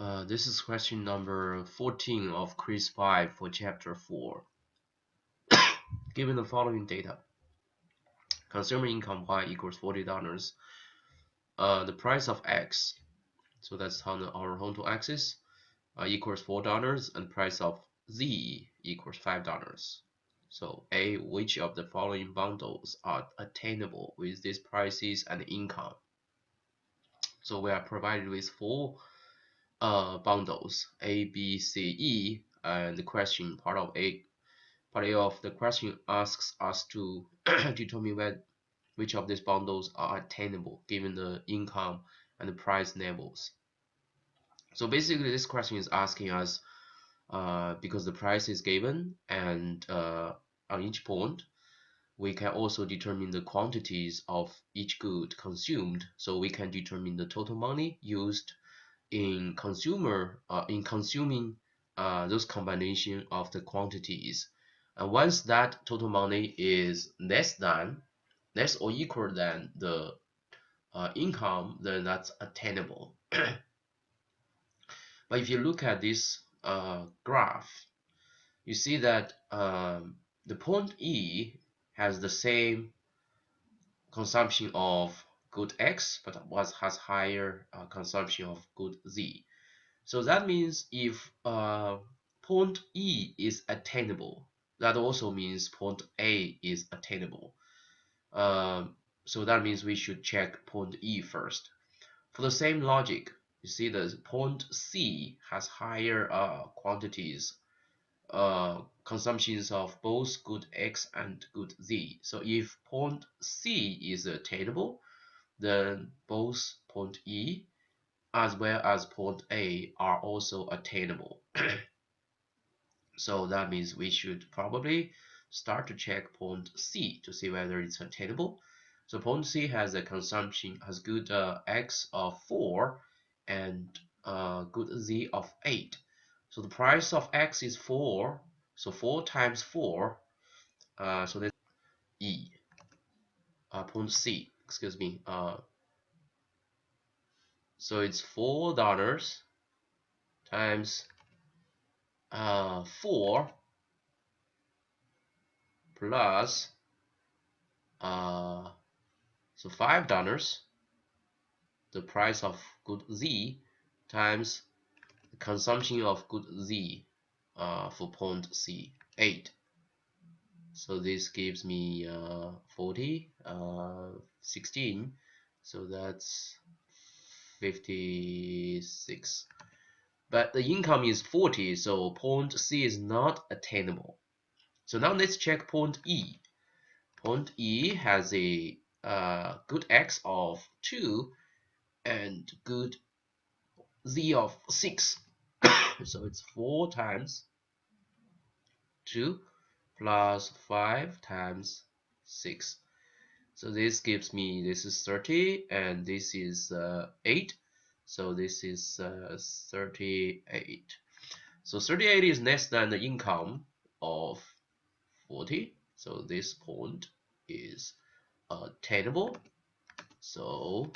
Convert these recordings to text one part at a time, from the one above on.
This is question number 14 of quiz 5 for chapter 4. Given the following data, consumer income Y equals $40, the price of X, so that's on our horizontal axis, equals $4, and price of Z equals $5. So A, which of the following bundles are attainable with these prices and income? So we are provided with four bundles A, B, C, E, and the question part of A of the question asks us to determine which of these bundles are attainable given the income and the price levels. So basically this question is asking us because the price is given and on each point we can also determine the quantities of each good consumed, so we can determine the total money used in consuming those combination of the quantities. And once that total money is less or equal than the income, then that's attainable. But if you look at this graph, you see that the point E has the same consumption of good X, but has higher consumption of good Z. So that means if point E is attainable, that also means point A is attainable. So that means we should check point E first. For the same logic, you see the point C has higher quantities, consumptions of both good X and good Z. So if point C is attainable, then both point E as well as point A are also attainable. So that means we should probably start to check point C to see whether it's attainable. So point C has a consumption, has good X of 4 and good Z of 8. So the price of X is 4, so 4 times 4, so that's E, point C, excuse me. So it's $4 times 4 plus so $5, the price of good Z, times the consumption of good Z for point C, 8. So this gives me 40, 16, so that's 56. But the income is 40, so point C is not attainable. So now let's check point E. Point E has a good X of 2 and good Z of 6. So it's 4 times 2 plus 5 times 6. So this gives me, this is 30 and this is 8. So this is 38. So 38 is less than the income of 40. So this point is attainable. So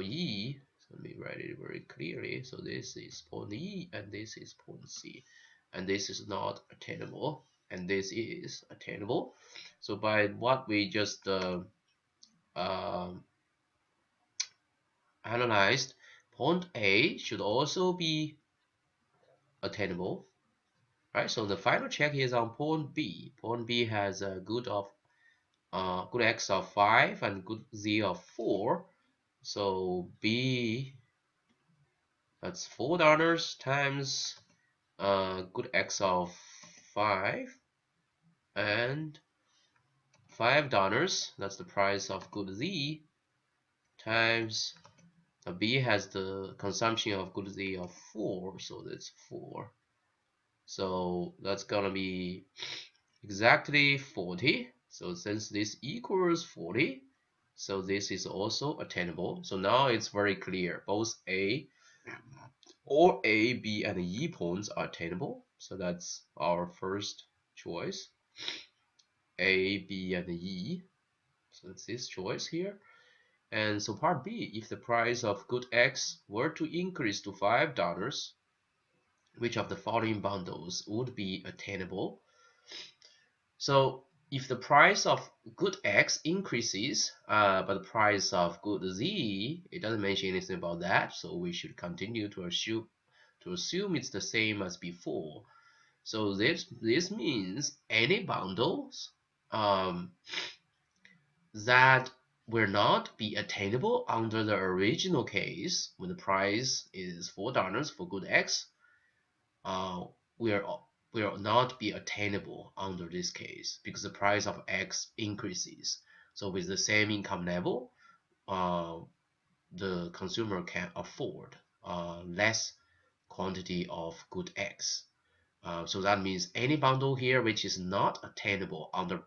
E, let me write it very clearly. So this is point E and this is point C. And this is not attainable. And this is attainable. So by what we just analyzed, point A should also be attainable. Right? So the final check is on point B. Point B has a good X of 5 and good Z of 4. So B, that's $4 times good X of 5 and $5, that's the price of good Z, times B has the consumption of good Z of 4, so that's 4. So that's gonna be exactly 40. So since this equals 40, so this is also attainable. So now it's very clear, both A, B, and E points are attainable. So that's our first choice, A, B, and E. So that's this choice here. And so part B, if the price of good X were to increase to $5, which of the following bundles would be attainable? So if the price of good X increases, but the price of good Z, it doesn't mention anything about that, so we should continue to assume it's the same as before. So this means any bundles that will not be attainable under the original case when the price is $4 for good X will not be attainable under this case because the price of X increases. So with the same income level, the consumer can afford less quantity of good X. So that means any bundle here which is not attainable under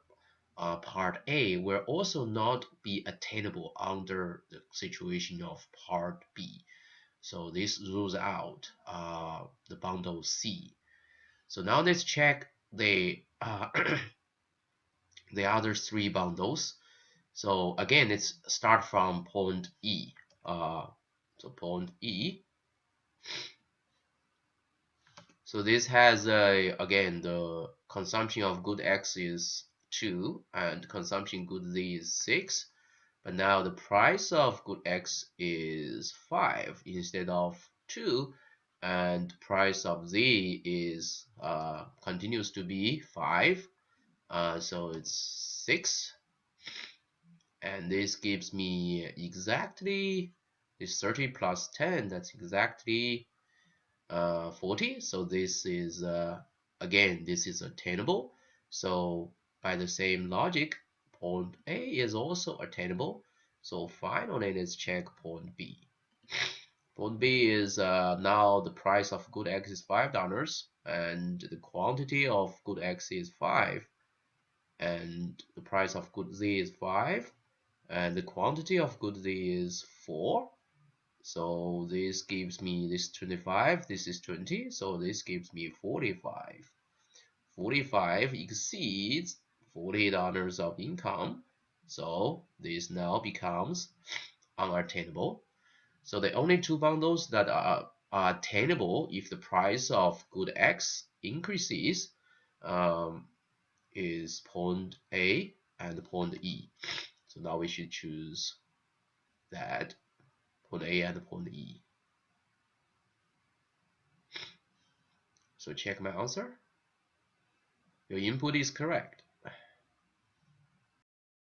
part A will also not be attainable under the situation of part B. So this rules out the bundle C. So now let's check the the other three bundles. So again, let's start from point E. So point E. So this has again the consumption of good X is 2 and consumption good Z is 6. But now the price of good X is 5 instead of 2, and price of Z is continues to be 5. So it's 6, and this gives me exactly this 30 plus 10. That's exactly 40. So this is again, this is attainable. So by the same logic, point A is also attainable. So finally, let's check point B. Point B is now the price of good X is $5 and the quantity of good X is 5, and the price of good Z is 5 and the quantity of good Z is 4. So this gives me this 25, this is 20, so this gives me 45. 45 exceeds $40 of income, so this now becomes unattainable. So the only two bundles that are attainable if the price of good X increases is point A and point E. So now we should choose that, point A and point E. So check my answer. Your input is correct.